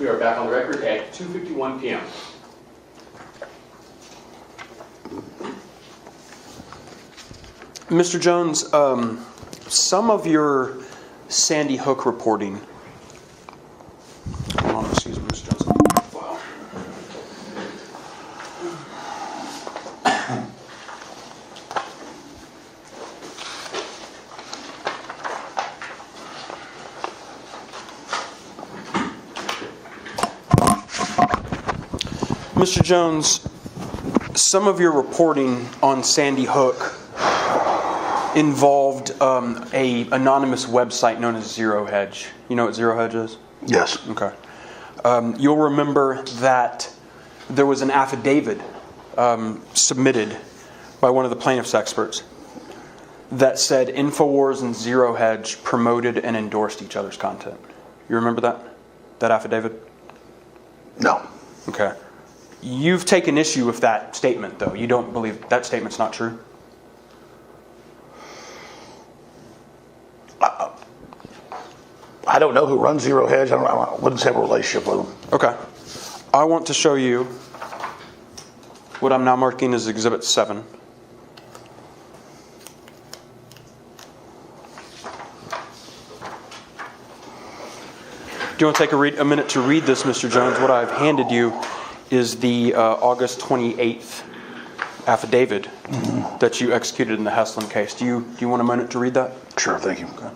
We are back on the record at 2:51 p.m. Mr. Jones, some of your Sandy Hook reporting. Hold on, excuse me, Mr. Jones. Wow. Mr. Jones, some of your reporting on Sandy Hook involved a anonymous website known as Zero Hedge. You know what Zero Hedge is? Yes. Okay. You'll remember that there was an affidavit submitted by one of the plaintiff's experts that said InfoWars and Zero Hedge promoted and endorsed each other's content. You remember that affidavit? No. Okay. You've taken issue with that statement, though. You don't believe that statement's not true? I don't know who runs Zero Hedge. I wouldn't have a relationship with them. Okay. I want to show you what I'm now marking as Exhibit 7. Do you want to take a minute to read this, Mr. Jones? What I've handed you is the August 28th affidavit that you executed in the Heslin case. Do you want a minute to read that? Sure, thank you. Okay.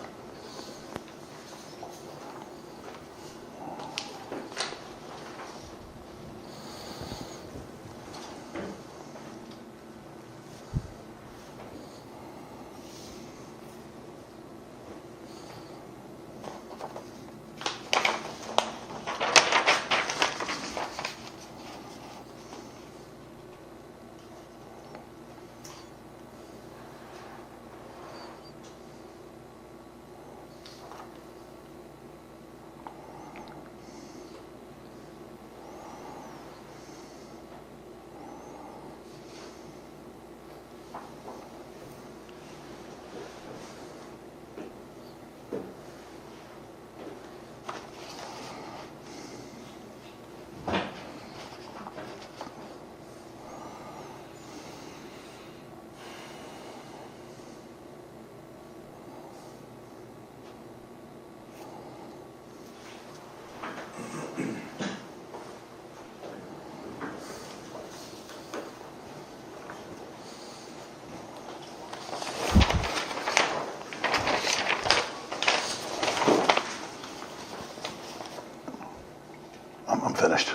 I'm finished.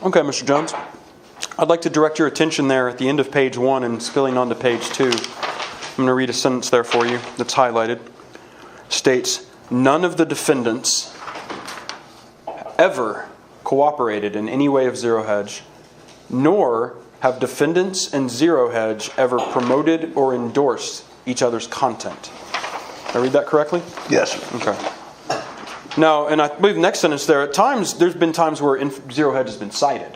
Okay, Mr. Jones. I'd like to direct your attention there at the end of page 1 and spilling onto page 2. I'm going to read a sentence there for you that's highlighted. States, none of the defendants ever cooperated in any way of Zero Hedge, nor have defendants and Zero Hedge ever promoted or endorsed each other's content. Did I read that correctly? Yes. Okay. Now, and I believe the next sentence there, there's been times where Zero Hedge has been cited.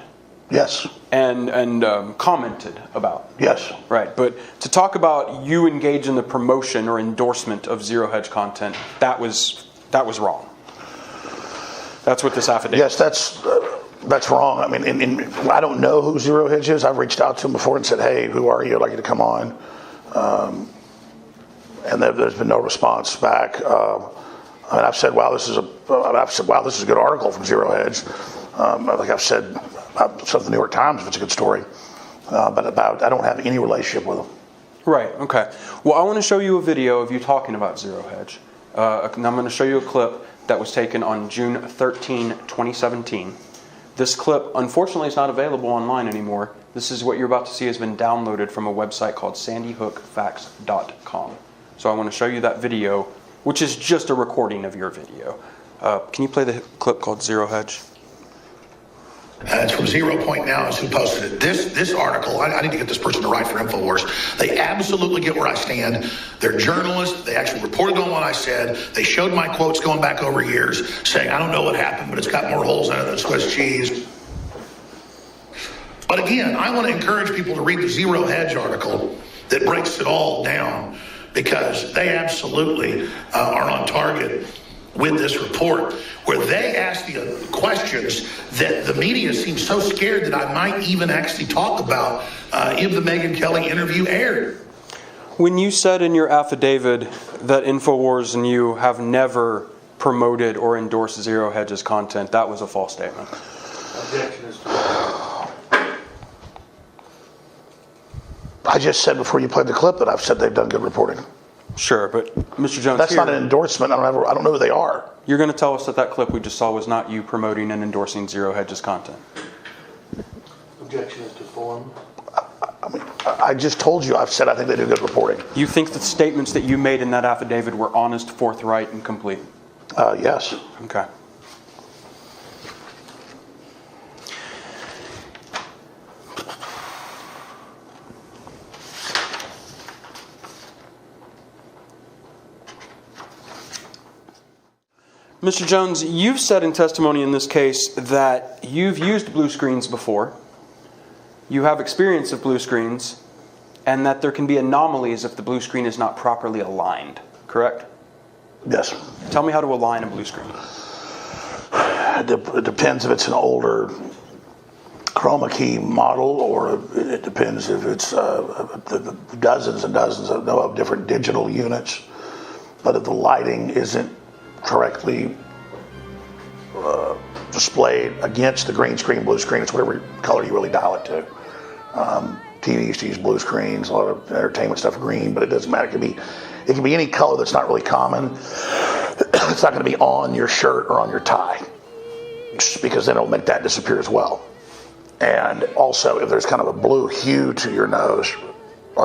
Yes. And commented about. Yes. Right, but to talk about you engage in the promotion or endorsement of Zero Hedge content, that was wrong. That's what this affidavit. Yes, that's wrong. I mean, I don't know who Zero Hedge is. I've reached out to him before and said, "Hey, who are you? I'd like you to come on." And there's been no response back. I mean, I've said, "Wow, this is a good article from Zero Hedge." Like I've said the New York Times, if it's a good story, but I don't have any relationship with them. Right. Okay. Well, I want to show you a video of you talking about Zero Hedge. And I'm going to show you a clip that was taken on June 13, 2017. This clip, unfortunately, is not available online anymore. This is what you're about to see has been downloaded from a website called sandyhookfacts.com. So I want to show you that video, which is just a recording of your video. Can you play the clip called Zero Hedge? It's from 0 Point Now is who posted it. This article, I need to get this person to write for InfoWars. They absolutely get where I stand. They're journalists. They actually reported on what I said. They showed my quotes going back over years saying, I don't know what happened, but it's got more holes in it than Swiss cheese. But again, I want to encourage people to read the Zero Hedge article that breaks it all down, because they absolutely are on target with this report where they ask the questions that the media seems so scared that I might even actually talk about if the Megyn Kelly interview aired. When you said in your affidavit that InfoWars and you have never promoted or endorsed Zero Hedge's content, that was a false statement. Objection is I just said before you played the clip that I've said they've done good reporting. Sure, but Mr. Jones, That's not an endorsement. I don't know who they are. You're going to tell us that that clip we just saw was not you promoting and endorsing Zero Hedge's content. objection is to form. I just told you, I've said I think they do good reporting. You think the statements that you made in that affidavit were honest, forthright, and complete? Yes. Okay. Mr. Jones, you've said in testimony in this case that you've used blue screens before, you have experience of blue screens, and that there can be anomalies if the blue screen is not properly aligned, correct? Yes. Tell me how to align a blue screen. It depends if it's an older chroma key model, or it depends if it's dozens and dozens of different digital units. But if the lighting isn't correctly displayed against the green screen, blue screen, it's whatever color you really dial it to. TV used to use blue screens, a lot of entertainment stuff green, but it doesn't matter. It can be any color that's not really common. It's not going to be on your shirt or on your tie, because then it'll make that disappear as well. And also, if there's kind of a blue hue to your nose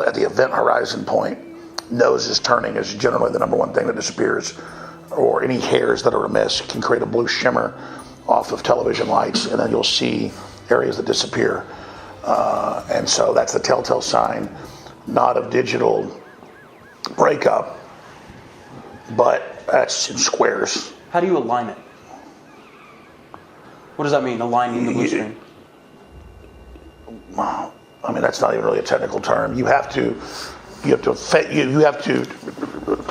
at the event horizon point, nose is turning is generally the number one thing that disappears, or any hairs that are amiss can create a blue shimmer off of television lights, and then you'll see areas that disappear. And so that's the telltale sign, not of digital breakup, but that's in squares. How do you align it? What does that mean, aligning the blue screen? Wow. I mean, that's not even really a technical term. You have to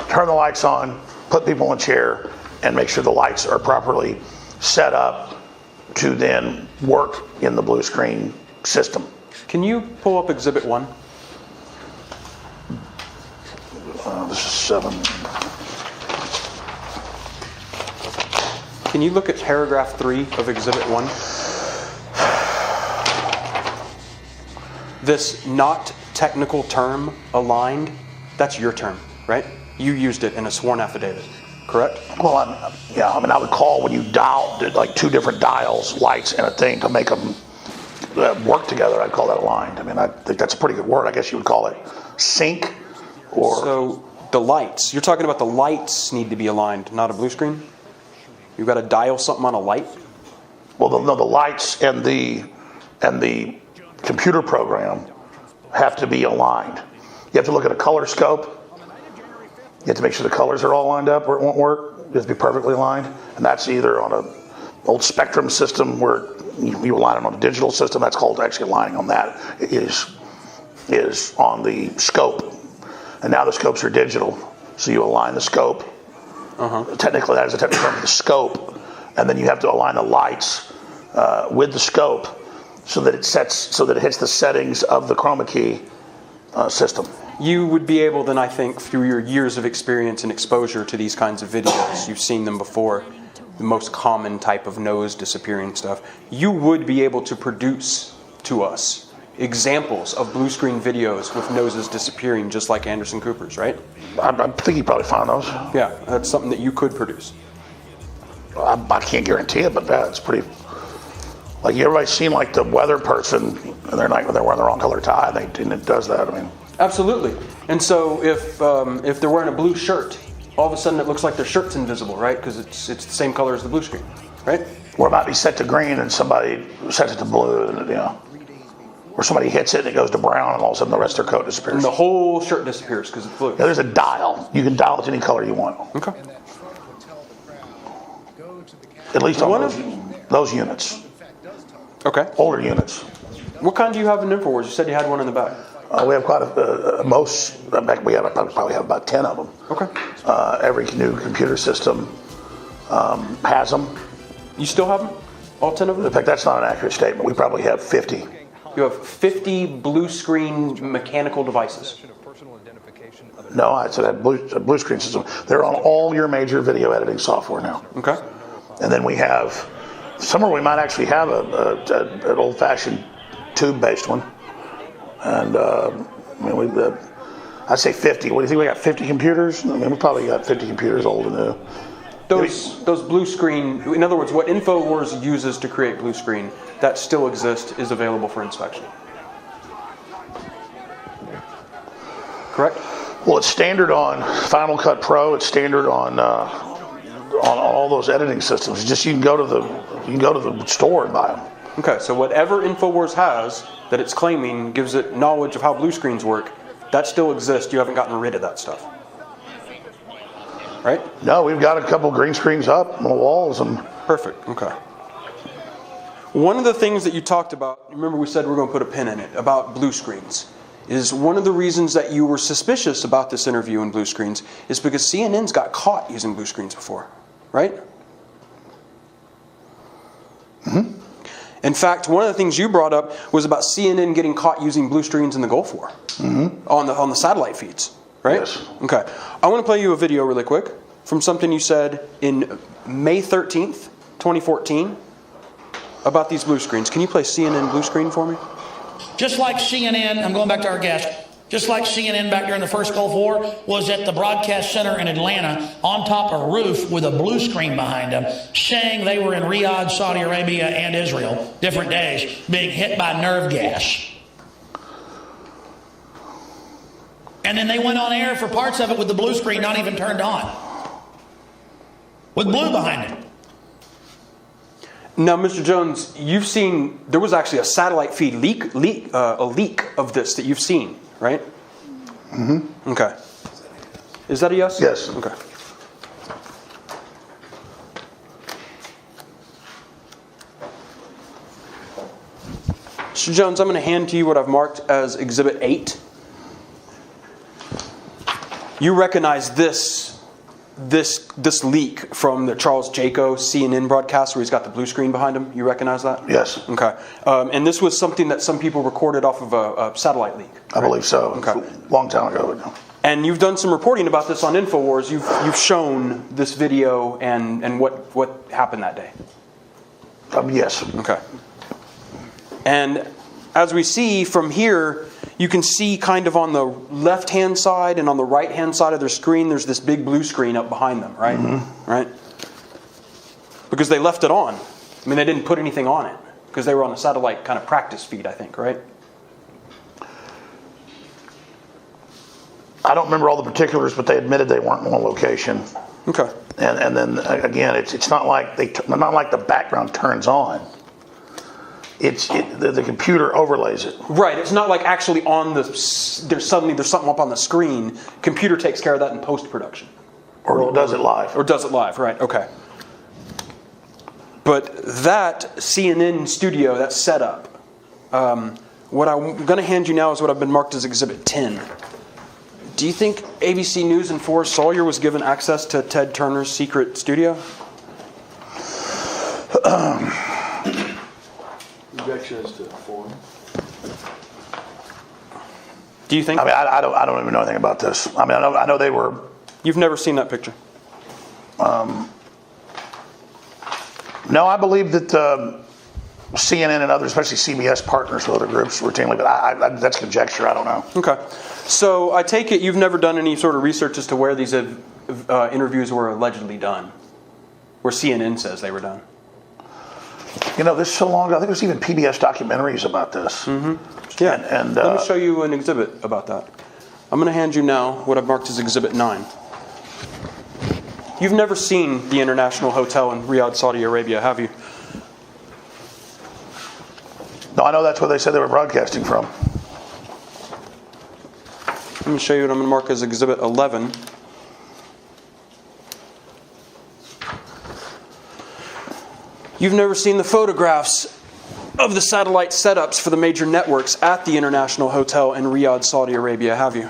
turn the lights on, put people in a chair, and make sure the lights are properly set up to then work in the blue screen system. Can you pull up Exhibit 1? This is 7. Can you look at paragraph 3 of Exhibit 1? This not technical term, aligned, that's your term, right? You used it in a sworn affidavit, correct? Well, I would call when you dial, like 2 different dials, lights, and a thing to make them work together, I'd call that aligned. I mean, I think that's a pretty good word. I guess you would call it sync, or... So, the lights, you're talking about the lights need to be aligned, not a blue screen? You've got to dial something on a light? Well, the lights and the computer program have to be aligned. You have to look at a color scope. You have to make sure the colors are all lined up or it won't work. It has to be perfectly aligned. And that's either on an old Spectrum system where you align it on a digital system. That's called actually aligning on that. It is on the scope. And now the scopes are digital. So you align the scope. Technically, that is a technical term, the scope. And then you have to align the lights with the scope so that it hits the settings of the chroma key system. You would be able then, I think, through your years of experience and exposure to these kinds of videos, you've seen them before, the most common type of nose disappearing stuff, you would be able to produce to us examples of blue screen videos with noses disappearing just like Anderson Cooper's, right? I think you probably found those. Yeah, that's something that you could produce. I can't guarantee it, but that's pretty... Like, everybody's seen like the weather person, and they're wearing the wrong color tie, and it does that. I mean, absolutely. And so if they're wearing a blue shirt, all of a sudden it looks like their shirt's invisible, right? Because it's the same color as the blue screen, right? Or it might be set to green and somebody sets it to blue, and or somebody hits it and it goes to brown, and all of a sudden the rest of their coat disappears. And the whole shirt disappears because it's blue. Yeah, there's a dial. You can dial it to any color you want. Okay. At least on those units. Okay. Older units. What kind do you have in InfoWars? You said you had one in the back. We have quite we probably have about 10 of them. Okay. Every new computer system has them. You still have them? All 10 of them? In fact, that's not an accurate statement. We probably have 50. You have 50 blue screen mechanical devices. No, I said that blue screen system. They're on all your major video editing software now. Okay. And then we have, somewhere we might actually have an old-fashioned tube-based one. And I'd say 50. What do you think? We got 50 computers? I mean, we probably got 50 computers old and new. Those blue screen, in other words, what InfoWars uses to create blue screen, that still exists, is available for inspection. Correct? Well, it's standard on Final Cut Pro. It's standard on all those editing systems. It's just you can go to the store and buy them. Okay, so whatever InfoWars has that it's claiming gives it knowledge of how blue screens work, that still exists. You haven't gotten rid of that stuff. Right? No, we've got a couple green screens up on the walls. Perfect. Okay. One of the things that you talked about, remember we said we're going to put a pin in it, about blue screens, is one of the reasons that you were suspicious about this interview in blue screens is because CNN's got caught using blue screens before, right? Mm-hmm. In fact, one of the things you brought up was about CNN getting caught using blue screens in the Gulf War on the satellite feeds, right? Yes. Okay. I want to play you a video really quick from something you said in May 13th, 2014 about these blue screens. Can you play CNN blue screen for me? Just like CNN, I'm going back to our guest, just like CNN back during the first Gulf War was at the broadcast center in Atlanta on top of a roof with a blue screen behind them, saying they were in Riyadh, Saudi Arabia, and Israel, different days, being hit by nerve gas. And then they went on air for parts of it with the blue screen not even turned on, with blue behind it. Now, Mr. Jones, you've seen, there was actually a satellite feed leak of this that you've seen, right? Mm-hmm. Okay. Is that a yes? Yes. Okay. Mr. Jones, I'm going to hand to you what I've marked as Exhibit 8. You recognize this leak from the Charles Jaco CNN broadcast where he's got the blue screen behind him. You recognize that? Yes. Okay. And this was something that some people recorded off of a satellite leak. I believe so. Okay. A long time ago. And you've done some reporting about this on InfoWars. You've shown this video and what happened that day. Yes. Okay. And as we see from here, you can see kind of on the left-hand side and on the right-hand side of their screen, there's this big blue screen up behind them, right? Mm-hmm. Right? Because they left it on. I mean, they didn't put anything on it because they were on a satellite kind of practice feed, I think, right? I don't remember all the particulars, but they admitted they weren't in one location. Okay. And then again, it's not like the background turns on. The computer overlays it. Right. It's not like actually on there's something up on the screen. Computer takes care of that in post-production. Or does it live. Or does it live, right. Okay. But that CNN studio, that setup, what I'm going to hand you now is what I've been marked as Exhibit 10. Do you think ABC News and Forrest Sawyer was given access to Ted Turner's secret studio? Objections to form. Do you think? I mean, I don't even know anything about this. I mean, I know they were. You've never seen that picture? No, I believe that CNN and others, especially CBS, partners with other groups routinely, but that's conjecture. I don't know. Okay. So I take it you've never done any sort of research as to where these interviews were allegedly done, where CNN says they were done. You know, this is so long ago. I think there's even PBS documentaries about this. Mm-hmm. Yeah. And let me show you an exhibit about that. I'm going to hand you now what I've marked as Exhibit 9. You've never seen the International Hotel in Riyadh, Saudi Arabia, have you? No, I know that's where they said they were broadcasting from. Let me show you what I'm going to mark as Exhibit 11. You've never seen the photographs of the satellite setups for the major networks at the International Hotel in Riyadh, Saudi Arabia, have you?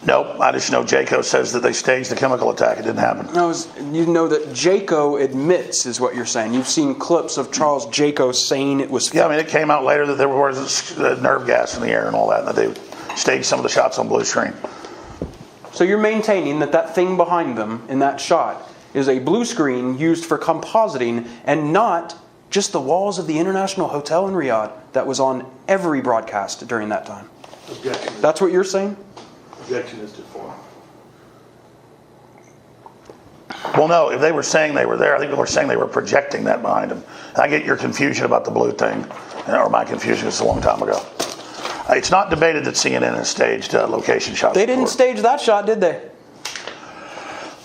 Nope, I just know Jaco says that they staged the chemical attack. It didn't happen. No, you know that Jaco admits, is what you're saying. You've seen clips of Charles Jaco saying it was. Yeah, I mean, it came out later that there was nerve gas in the air and all that, and that they staged some of the shots on blue screen. So you're maintaining that that thing behind them in that shot is a blue screen used for compositing and not just the walls of the International Hotel in Riyadh that was on every broadcast during that time. Objection. That's what you're saying? Objection is to form. Well, no, if they were saying they were there, I think they were saying they were projecting that behind them. And I get your confusion about the blue thing, or my confusion, it's a long time ago. It's not debated that CNN has staged location shots. They didn't stage that shot, did they?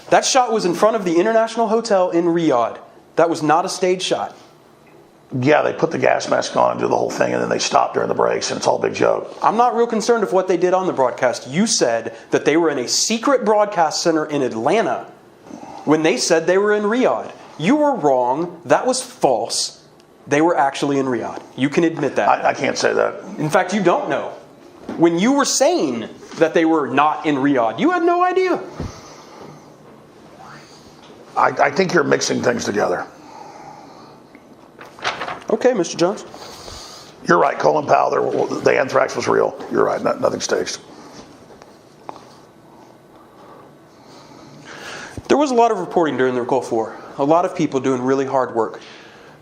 That shot was in front of the International Hotel in Riyadh. That was not a staged shot. Yeah, they put the gas mask on and do the whole thing, and then they stop during the breaks, and it's all a big joke. I'm not real concerned with what they did on the broadcast. You said that they were in a secret broadcast center in Atlanta when they said they were in Riyadh. You were wrong. That was false. They were actually in Riyadh. You can admit that. I can't say that. In fact, you don't know. When you were saying that they were not in Riyadh, you had no idea. I think you're mixing things together. Okay, Mr. Jones. You're right, Colin Powell, the anthrax was real. You're right, nothing staged. There was a lot of reporting during the Gulf War. A lot of people doing really hard work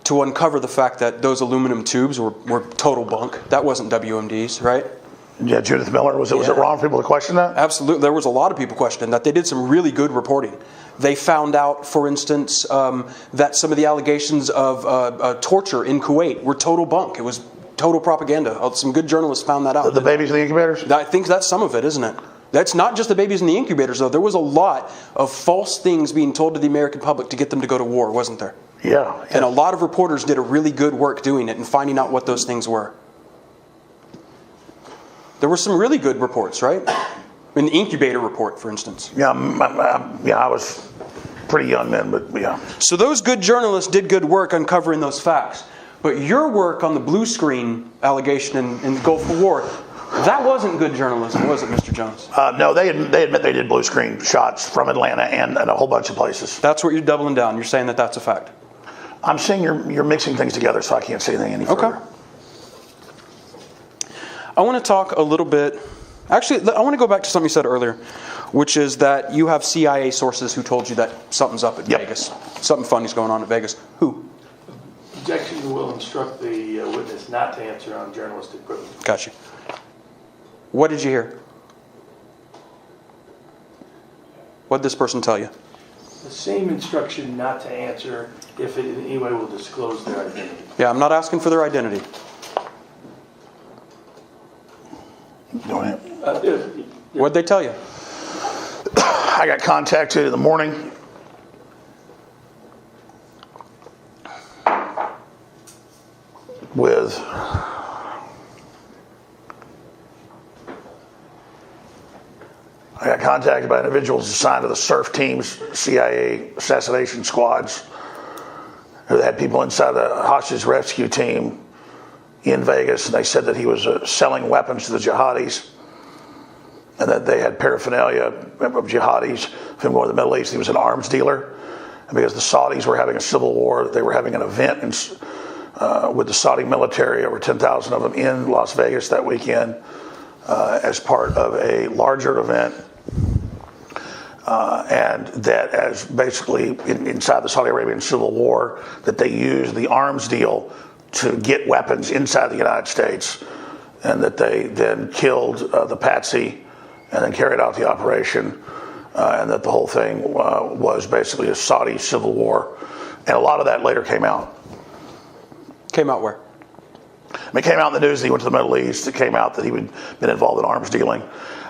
to uncover the fact that those aluminum tubes were total bunk. That wasn't WMDs, right? Yeah, Judith Miller, was it wrong for people to question that? Absolutely. There was a lot of people questioning that. They did some really good reporting. They found out, for instance, that some of the allegations of torture in Kuwait were total bunk. It was total propaganda. Some good journalists found that out. The babies in the incubators? I think that's some of it, isn't it? That's not just the babies in the incubators, though. There was a lot of false things being told to the American public to get them to go to war, wasn't there? Yeah. And a lot of reporters did a really good work doing it and finding out what those things were. There were some really good reports, right? In the incubator report, for instance. Yeah, I was pretty young then, but yeah. So those good journalists did good work uncovering those facts. But your work on the blue screen allegation in the Gulf War, that wasn't good journalism, was it, Mr. Jones? No, they admit they did blue screen shots from Atlanta and a whole bunch of places. That's what you're doubling down. You're saying that that's a fact. I'm saying you're mixing things together, so I can't say anything any further. Okay. I want to talk a little bit. Actually, I want to go back to something you said earlier, which is that you have CIA sources who told you that something's up at Vegas. Something funny's going on at Vegas. Who? Objection will instruct the witness not to answer on journalistic privilege. Gotcha. What did you hear? What did this person tell you? The same instruction not to answer if it in any way will disclose their identity. Yeah, I'm not asking for their identity. Go ahead. What'd they tell you? I got contacted in the morning. With I got contacted by individuals assigned to the SURF teams, CIA assassination squads, who had people inside the hostage rescue team in Vegas, and they said that he was selling weapons to the jihadis, and that they had paraphernalia of jihadis from going to the Middle East. He was an arms dealer, and because the Saudis were having a civil war, they were having an event with the Saudi military, over 10,000 of them in Las Vegas that weekend, as part of a larger event. And that as basically inside the Saudi Arabian civil war, that they used the arms deal to get weapons inside the United States, and that they then killed the patsy and then carried out the operation, and that the whole thing was basically a Saudi civil war. And a lot of that later came out. Came out where? It came out in the news that he went to the Middle East. It came out that he'd been involved in arms dealing.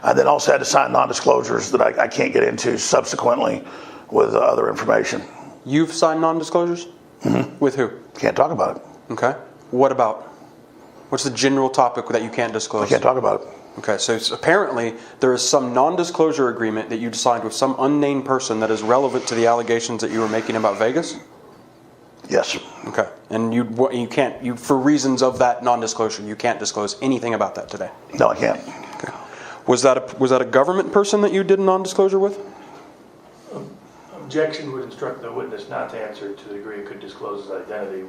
And then also had to sign non-disclosures that I can't get into subsequently with other information. You've signed non-disclosures? Mm-hmm. With who? Can't talk about it. Okay. What about? What's the general topic that you can't disclose? I can't talk about it. Okay, so apparently there is some non-disclosure agreement that you signed with some unnamed person that is relevant to the allegations that you were making about Vegas? Yes. Okay, and you can't, for reasons of that non-disclosure, you can't disclose anything about that today? No, I can't. Okay. Was that a government person that you did a non-disclosure with? Objection would instruct the witness not to answer to the degree it could disclose his identity.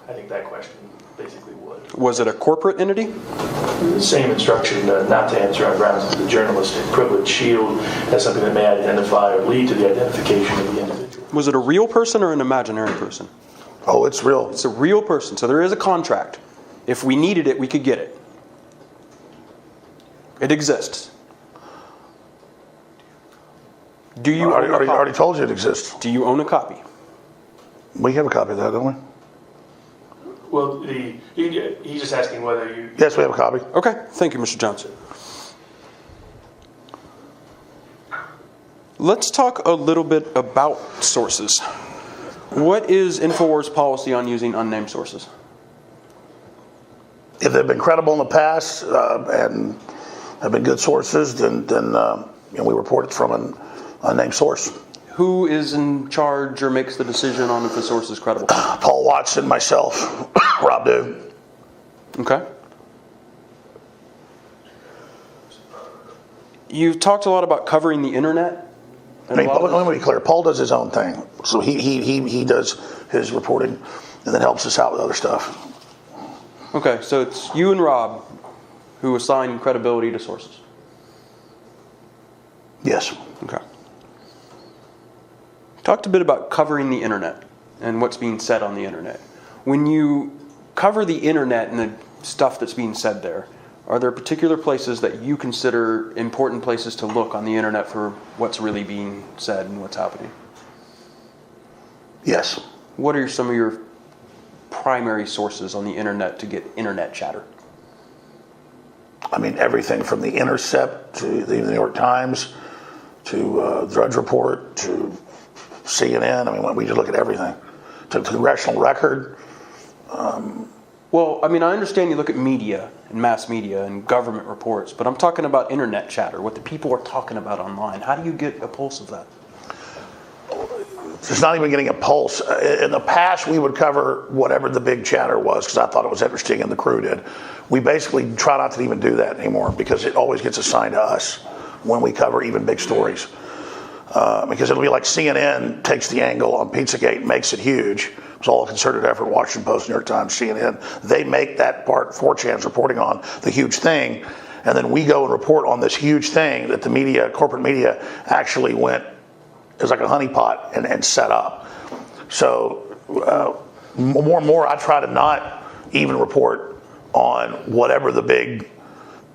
I think that question basically would. Was it a corporate entity? The same instruction not to answer on grounds of the journalistic privilege shield as something that may identify or lead to the identification of the individual. Was it a real person or an imaginary person? Oh, it's real. It's a real person, so there is a contract. If we needed it, we could get it. It exists. Do you I already told you it exists. Do you own a copy? We have a copy of that, don't we? Well, he's just asking whether you... Yes, we have a copy. Okay, thank you, Mr. Johnson. Let's talk a little bit about sources. What is InfoWars' policy on using unnamed sources? If they've been credible in the past and have been good sources, then we report it from an unnamed source. Who is in charge or makes the decision on if the source is credible? Paul Watson, myself, Rob Dew. Okay. You've talked a lot about covering the internet. Let me be clear. Paul does his own thing, so he does his reporting, and then helps us out with other stuff. Okay, so it's you and Rob who assign credibility to sources. Yes. Okay. Talked a bit about covering the internet and what's being said on the internet. When you cover the internet and the stuff that's being said there, are there particular places that you consider important places to look on the internet for what's really being said and what's happening? Yes. What are some of your primary sources on the internet to get internet chatter? I mean, everything from The Intercept to the New York Times to Drudge Report to CNN. I mean, we just look at everything. To Congressional Record. Well, I mean, I understand you look at media and mass media and government reports, but I'm talking about internet chatter, what the people are talking about online. How do you get a pulse of that? It's not even getting a pulse. In the past, we would cover whatever the big chatter was because I thought it was interesting and the crew did. We basically try not to even do that anymore because it always gets assigned to us when we cover even big stories. Because it'll be like CNN takes the angle on Pizzagate, makes it huge. It's all a concerted effort. Washington Post, New York Times, CNN. They make that part 4chan's reporting on the huge thing, and then we go and report on this huge thing that the media, corporate media, actually went. It was like a honeypot and set up. So more and more, I try to not even report on whatever the big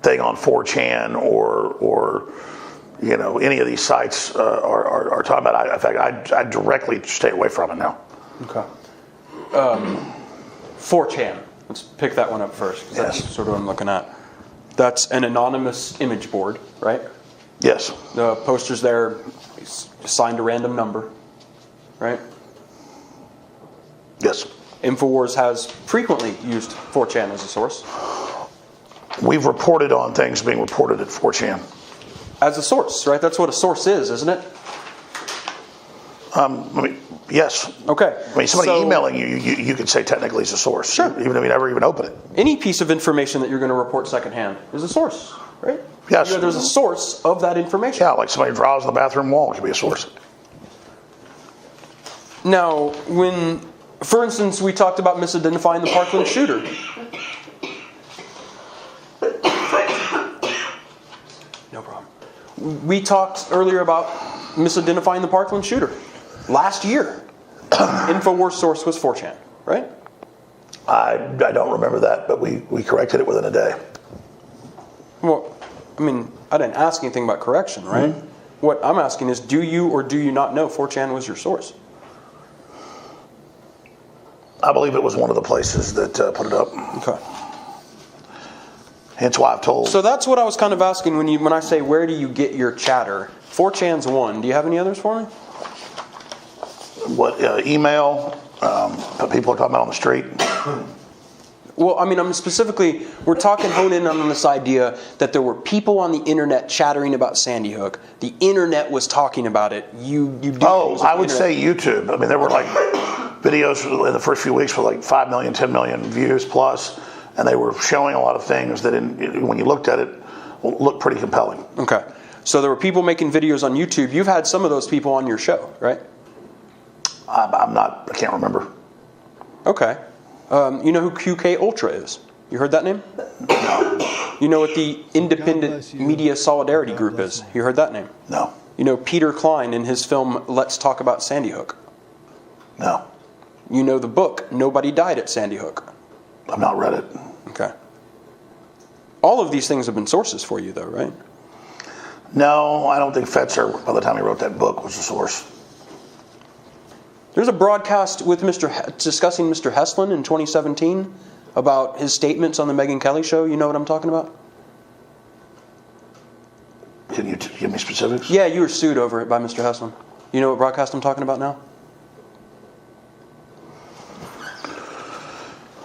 thing on 4chan or any of these sites are talking about. In fact, I directly stay away from it now. Okay. 4chan. Let's pick that one up first. Yes. That's sort of what I'm looking at. That's an anonymous image board, right? Yes. The posters there assigned a random number, right? Yes. InfoWars has frequently used 4chan as a source. We've reported on things being reported at 4chan. As a source, right? That's what a source is, isn't it? Yes. Okay. I mean, somebody emailing you could say technically it's a source. Sure. Even if you never even open it. Any piece of information that you're going to report secondhand is a source, right? Yes. There's a source of that information. Yeah, like somebody draws on the bathroom wall could be a source. Now, for instance, we talked about misidentifying the Parkland shooter. No problem. We talked earlier about misidentifying the Parkland shooter. Last year, InfoWars source was 4chan, right? I don't remember that, but we corrected it within a day. Well, I mean, I didn't ask anything about correction, right? Mm-hmm. What I'm asking is, do you or do you not know 4chan was your source? I believe it was one of the places that put it up. Okay. Hence why I've told. So that's what I was kind of asking when I say, where do you get your chatter? 4chan's one. Do you have any others for me? What, email, people are talking about on the street? Well, I mean, we're talking hone in on this idea that there were people on the internet chattering about Sandy Hook. The internet was talking about it. I would say YouTube. I mean, there were like videos in the first few weeks with like 5 million, 10 million views plus, and they were showing a lot of things that when you looked at it, looked pretty compelling. Okay. So there were people making videos on YouTube. You've had some of those people on your show, right? I can't remember. Okay. You know who QK Ultra is? You heard that name? No. You know what the Independent Media Solidarity Group is? You heard that name? No. You know Peter Klein in his film Let's Talk About Sandy Hook? No. You know the book Nobody Died at Sandy Hook? I've not read it. Okay. All of these things have been sources for you, though, right? No, I don't think Fetzer, by the time he wrote that book, was a source. There's a broadcast with discussing Mr. Heslin in 2017 about his statements on the Megyn Kelly show. You know what I'm talking about? Can you give me specifics? Yeah, you were sued over it by Mr. Heslin. You know what broadcast I'm talking about now?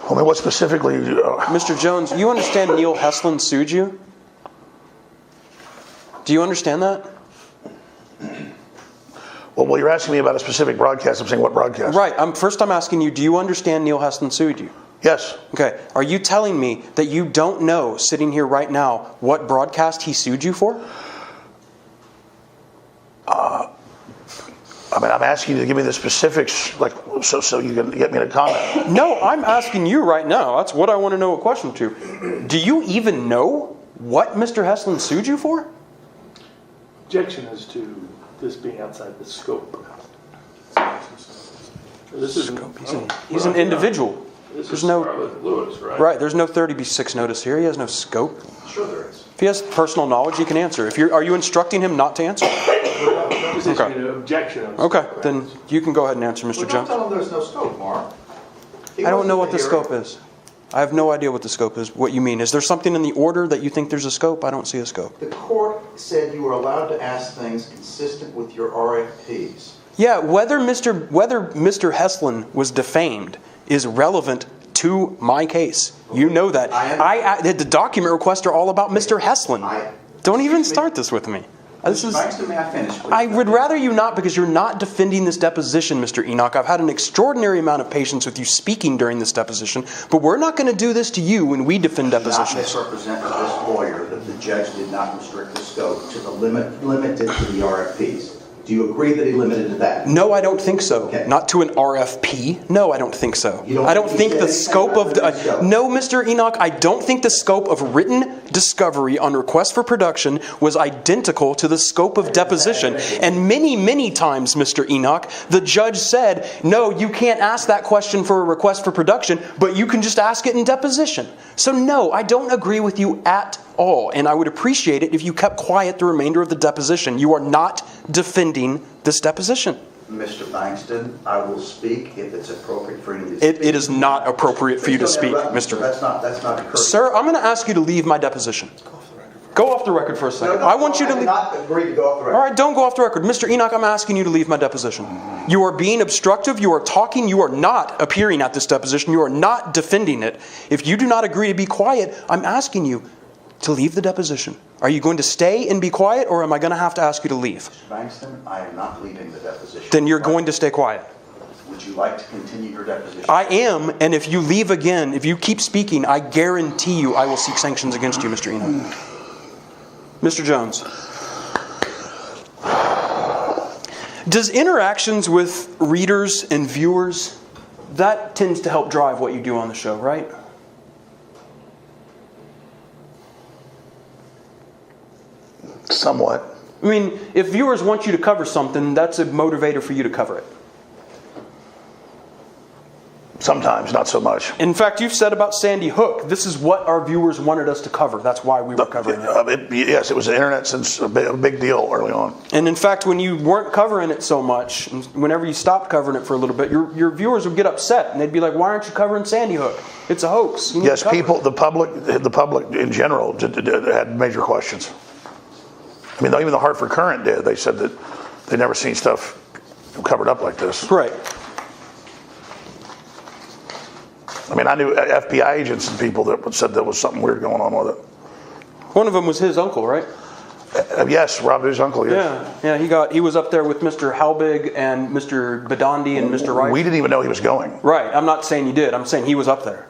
I mean, what specifically? Mr. Jones, you understand Neil Heslin sued you? Do you understand that? Well, you're asking me about a specific broadcast. I'm saying what broadcast? Right. First I'm asking you, do you understand Neil Heslin sued you? Yes. Okay. Are you telling me that you don't know, sitting here right now, what broadcast he sued you for? I mean, I'm asking you to give me the specifics, like, so you can get me to comment. No, I'm asking you right now. That's what I want to know a question to. Do you even know what Mr. Heslin sued you for? Objection is to this being outside the scope. This is He's an individual. This There's is no Scarlett Lewis, right? Right. There's no 30B6 notice here. He has no scope. Sure there is. If he has personal knowledge, he can answer. Are you instructing him not to answer? Okay. An objection. Okay, then you can go ahead and answer, Mr. Well, Jones. don't tell him there's no scope, Mark. I don't know what the scope is. I have no idea what the scope is. What you mean? Is there something in the order that you think there's a scope? I don't see a scope. The court said you were allowed to ask things consistent with your RFPs. Yeah, whether Mr. Heslin was defamed is relevant to my case. You know that. The document requests are all about Mr. Heslin. Don't even start this with me. May I finish, please? I would rather you not, because you're not defending this deposition, Mr. Enoch. I've had an extraordinary amount of patience with you speaking during this deposition, but we're not going to do this to you when we defend depositions. Not misrepresent to this lawyer that the judge did not restrict the scope to the limited to the RFPs. Do you agree that he limited to that? No, I don't think so. Okay. Not to an RFP. No, I don't think so. I don't think the scope of no, Mr. Enoch, I don't think the scope of written discovery on request for production was identical to the scope of deposition. And many, many times, Mr. Enoch, the judge said, no, you can't ask that question for a request for production, but you can just ask it in deposition. So no, I don't agree with you at all, and I would appreciate it if you kept quiet the remainder of the deposition. You are not defending this deposition. Mr. Bankston, I will speak if it's appropriate for you to speak. It is not appropriate for you to speak, Mr. That's not occurring. Sir, I'm going to ask you to leave my deposition. Go off the record for a second. I want you to leave. I did not agree to go off the record. All right, don't go off the record. Mr. Enoch, I'm asking you to leave my deposition. You are being obstructive. You are talking. You are not appearing at this deposition. You are not defending it. If you do not agree to be quiet, I'm asking you to leave the deposition. Are you going to stay and be quiet, or am I going to have to ask you to leave? Mr. Bankston, I am not leaving the deposition. Then you're going to stay quiet. Would you like to continue your deposition? I am, and if you leave again, if you keep speaking, I guarantee you I will seek sanctions against you, Mr. Enoch. Mr. Jones. Does interactions with readers and viewers, that tends to help drive what you do on the show, right? Somewhat. I mean, if viewers want you to cover something, that's a motivator for you to cover it. Sometimes, not so much. In fact, you've said about Sandy Hook, this is what our viewers wanted us to cover. That's why we were covering it. Yes, it was the internet since a big deal early on. And in fact, when you weren't covering it so much, and whenever you stopped covering it for a little bit, your viewers would get upset, and they'd be like, why aren't you covering Sandy Hook? It's a hoax. Yes, people, the public in general had major questions. I mean, even the Hartford Courant did. They said that they'd never seen stuff covered up like this. Right. I mean, I knew FBI agents and people that said there was something weird going on with it. One of them was his uncle, right? Yes, Rob, his uncle. Yes. Yeah. He was up there with Mr. Halbig and Mr. Badandi and Mr. Wright. We didn't even know he was going. Right. I'm not saying you did. I'm saying he was up there.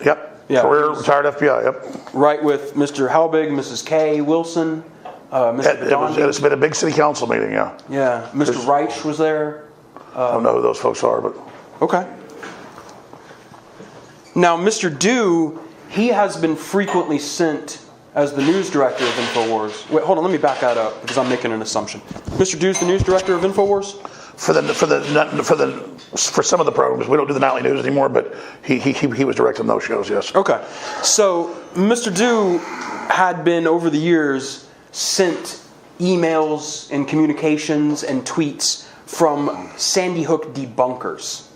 Yep. Yeah. Career retired FBI, yep. Right with Mr. Halbig, Mrs. K. Wilson, Mr. It's been a big city council meeting, yeah. Yeah. Mr. Reich was there. I don't know who those folks are, but... Okay. Now, Mr. Dew, he has been frequently sent as the news director of InfoWars. Wait, hold on, let me back that up because I'm making an assumption. Mr. Dew's the news director of InfoWars? For some of the programs, we don't do the nightly news anymore, but he was directing those shows, yes. Okay. So, Mr. Dew had been, over the years, sent emails and communications and tweets from Sandy Hook debunkers.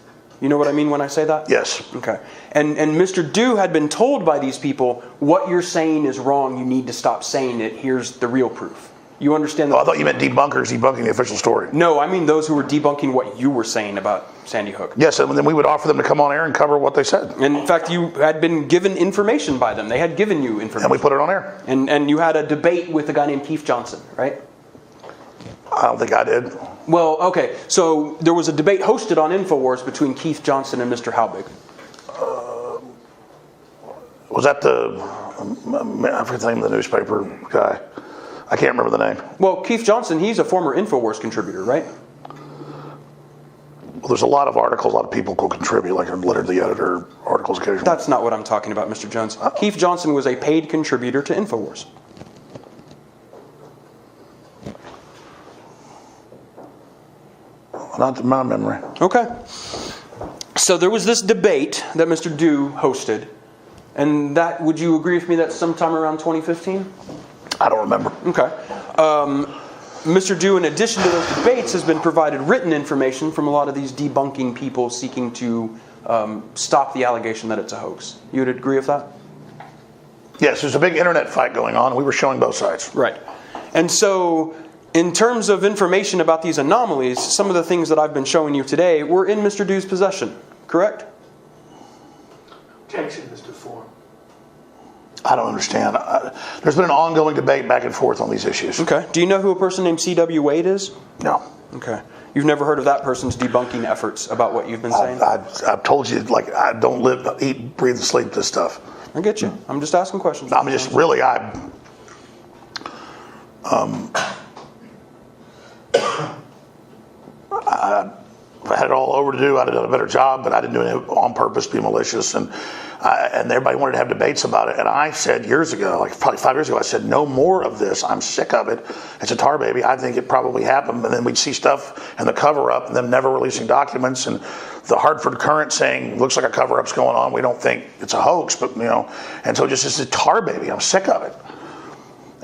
You know what I mean when I say that? Yes. Okay. And Mr. Dew had been told by these people, what you're saying is wrong, you need to stop saying it, here's the real proof. You understand that? Oh, I thought you meant debunkers debunking the official story. No, I mean those who were debunking what you were saying about Sandy Hook. Yes, and then we would offer them to come on air and cover what they said. And in fact, you had been given information by them. They had given you information. And we put it on air. And you had a debate with a guy named Keith Johnson, right? I don't think I did. Well, okay. So there was a debate hosted on InfoWars between Keith Johnson and Mr. Halbig. Was that I forget the name of the newspaper guy. I can't remember the name. Well, Keith Johnson, he's a former InfoWars contributor, right? Well, there's a lot of articles, a lot of people will contribute, like a letter to the editor, articles occasionally. That's not what I'm talking about, Mr. Jones. Keith Johnson was a paid contributor to InfoWars. Not to my memory. Okay. So there was this debate that Mr. Dew hosted, and that, would you agree with me, that's sometime around 2015? I don't remember. Okay. Mr. Dew, in addition to those debates, has been provided written information from a lot of these debunking people seeking to stop the allegation that it's a hoax. You would agree with that? Yes, there's a big internet fight going on. We were showing both sides. Right. And so, in terms of information about these anomalies, some of the things that I've been showing you today were in Mr. Dew's possession, correct? Objection, Mr. Form. I don't understand. There's been an ongoing debate back and forth on these issues. Okay. Do you know who a person named C.W. Wade is? No. Okay. You've never heard of that person's debunking efforts about what you've been saying? I've told you, like, I don't live, eat, breathe, and sleep this stuff. I get you. I'm just asking questions. I'm just really, I had it all over to do. I'd have done a better job, but I didn't do it on purpose to be malicious. And everybody wanted to have debates about it. And I said years ago, like probably 5 years ago, I said, no more of this. I'm sick of it. It's a tar baby. I think it probably happened. And then we'd see stuff and the cover-up and them never releasing documents and the Hartford Current saying, looks like a cover-up's going on. We don't think it's a hoax, but, you know. And so just, it's a tar baby. I'm sick of it.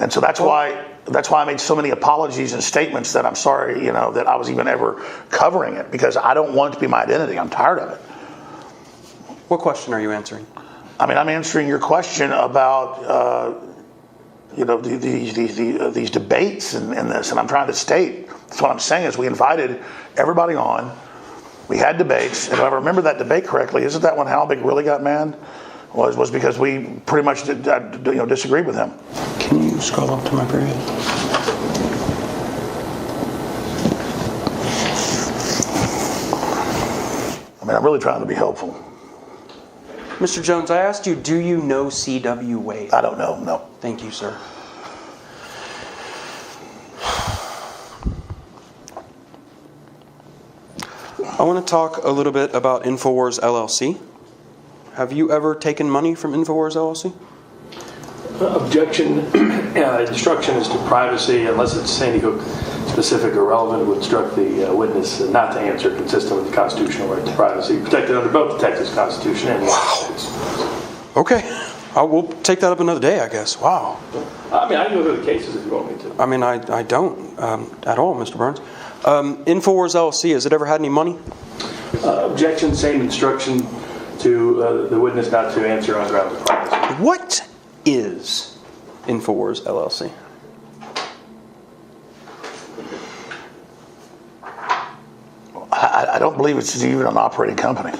And so that's why I made so many apologies and statements that I'm sorry, you know, that I was even ever covering it, because I don't want it to be my identity. I'm tired of it. What question are you answering? I mean, I'm answering your question about, you know, these debates and this, and I'm trying to state, that's what I'm saying is we invited everybody on, we had debates, and if I remember that debate correctly, isn't that when Halbig really got mad? Was because we pretty much disagreed with him. Can you scroll up to my period? I mean, I'm really trying to be helpful. Mr. Jones, I asked you, do you know C.W. Wade? I don't know, no. Thank you, sir. I want to talk a little bit about InfoWars LLC. Have you ever taken money from InfoWars LLC? Objection. Instruction is to privacy unless it's Sandy Hook specific or relevant, would instruct the witness not to answer consistent with the constitutional right to privacy protected under both the Texas Constitution and the United States. Okay. We'll take that up another day, I guess. Wow. I mean, I can go through the cases if you want me to. I mean, I don't at all, Mr. Burns. InfoWars LLC, has it ever had any money? Objection, same instruction to the witness not to answer on grounds of privacy. What is InfoWars LLC? I don't believe it's even an operating company.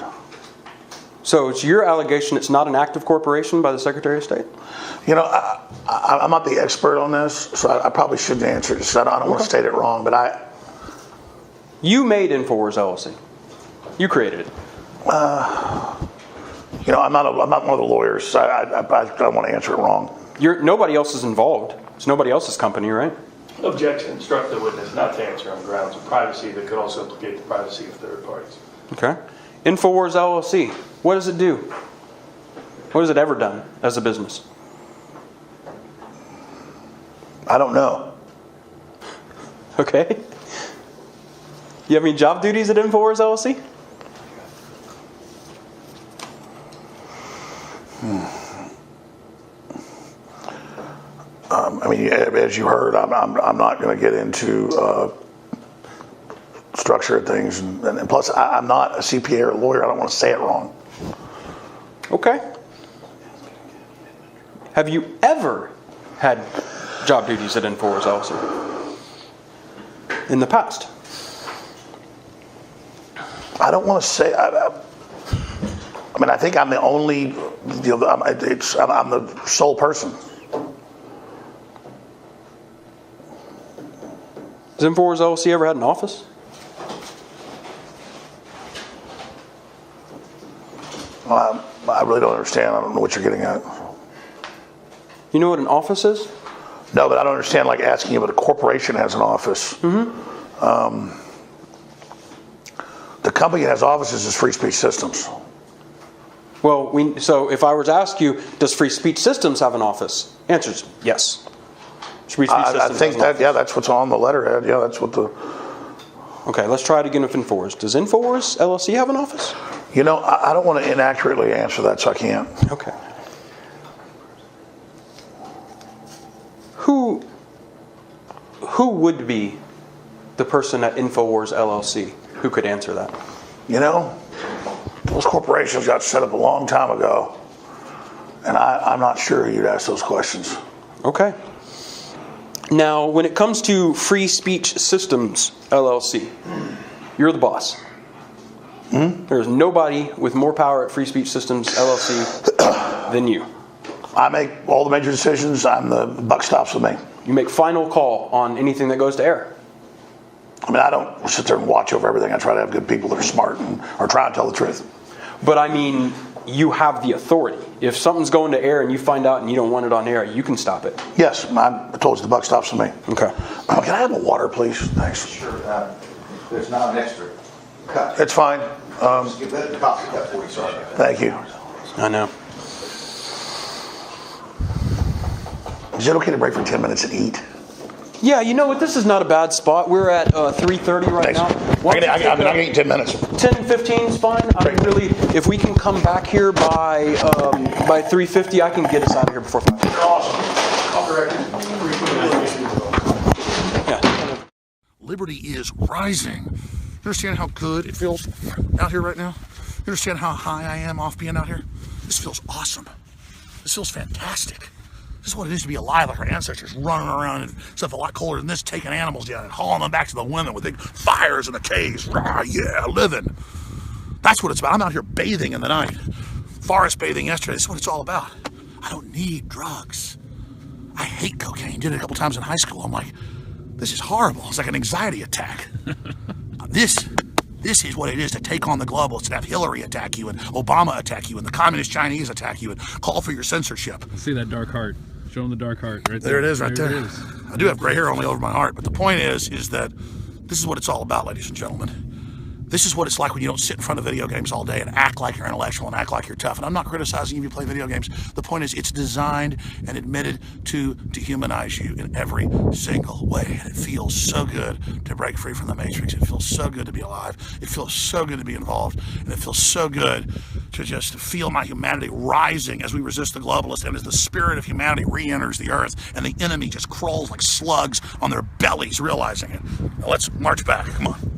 So it's your allegation it's not an active corporation by the Secretary of State? You know, I'm not the expert on this, so I probably shouldn't answer it. So I don't want to state it wrong, but You made InfoWars LLC. You created it. I'm not one of the lawyers. So I don't want to answer it wrong. Nobody else is involved. It's nobody else's company, right? Objection. Instruct the witness not to answer on grounds of privacy that could also implicate the privacy of third parties. Okay. InfoWars LLC. What does it do? What has it ever done as a business? I don't know. Okay. You have any job duties at InfoWars LLC? As you heard, I'm not going to get into structure of things, and plus, I'm not a CPA or a lawyer. I don't want to say it wrong. Okay. Have you ever had job duties at InfoWars LLC? In the past? I don't want to say. I think I'm the only. I'm the sole person. Has InfoWars LLC ever had an office? I really don't understand. I don't know what you're getting at. You know what an office is? No, but I don't understand, like, asking you, but a corporation has an office. Mm-hmm. The company that has offices is Free Speech Systems. Well, so if I were to ask you, does Free Speech Systems have an office? Answer is yes. Free Speech Systems I think that, yeah, that's what's on the letterhead. Yeah, that's what the... Okay, let's try it again with InfoWars. Does InfoWars LLC have an office? I don't want to inaccurately answer that, so I can't. Okay. Who would be the person at InfoWars LLC who could answer that? Those corporations got set up a long time ago, and I'm not sure you'd ask those questions. Okay. Now, when it comes to Free Speech Systems LLC, you're the boss. Mm-hmm. There's nobody with more power at Free Speech Systems LLC than you. I make all the major decisions. The buck stops with me. You make final call on anything that goes to air. I don't sit there and watch over everything. I try to have good people that are smart and are trying to tell the truth. But you have the authority. If something's going to air and you find out and you don't want it on air, you can stop it. Yes, I told you the buck stops with me. Okay. Can I have a water, please? Thanks. Sure. There's not an extra cut. It's fine. Just give that coffee cup for you, sorry. Thank you. I know. Is it okay to break for 10 minutes and eat? Yeah, you know what? This is not a bad spot. We're at 3:30 right Thanks. now. I can eat 10 minutes. 10:15 is fine. If we can come back here by 3:50, I can get us out of here before 5. Awesome. Yeah. Liberty is rising. You understand how good it feels out here right now? You understand how high I am off being out here? This feels awesome. This feels fantastic. This is what it is to be alive, like our ancestors running around and stuff a lot colder than this, taking animals down and hauling them back to the women with big fires in the caves. Rah, yeah, living. That's what it's about. I'm out here bathing in the night. Forest bathing yesterday. This is what it's all about. I don't need drugs. I hate cocaine. Did it a couple times in high school. I'm like, this is horrible. It's like an anxiety attack. This is what it is to take on the globalists and have Hillary attack you and Obama attack you and the communist Chinese attack you and call for your censorship. See that dark heart. Show them the dark heart right there. There it is right there. It is. I do have gray hair only over my heart, but the point is that this is what it's all about, ladies and gentlemen. This is what it's like when you don't sit in front of video games all day and act like you're intellectual and act like you're tough. And I'm not criticizing you if you play video games. The point is it's designed and admitted to dehumanize you in every single way. And it feels so good to break free from the matrix. It feels so good to be alive. It feels so good to be involved. And it feels so good to just feel my humanity rising as we resist the globalists and as the spirit of humanity re-enters the earth and the enemy just crawls like slugs on their bellies realizing it. Now let's march back. Come on.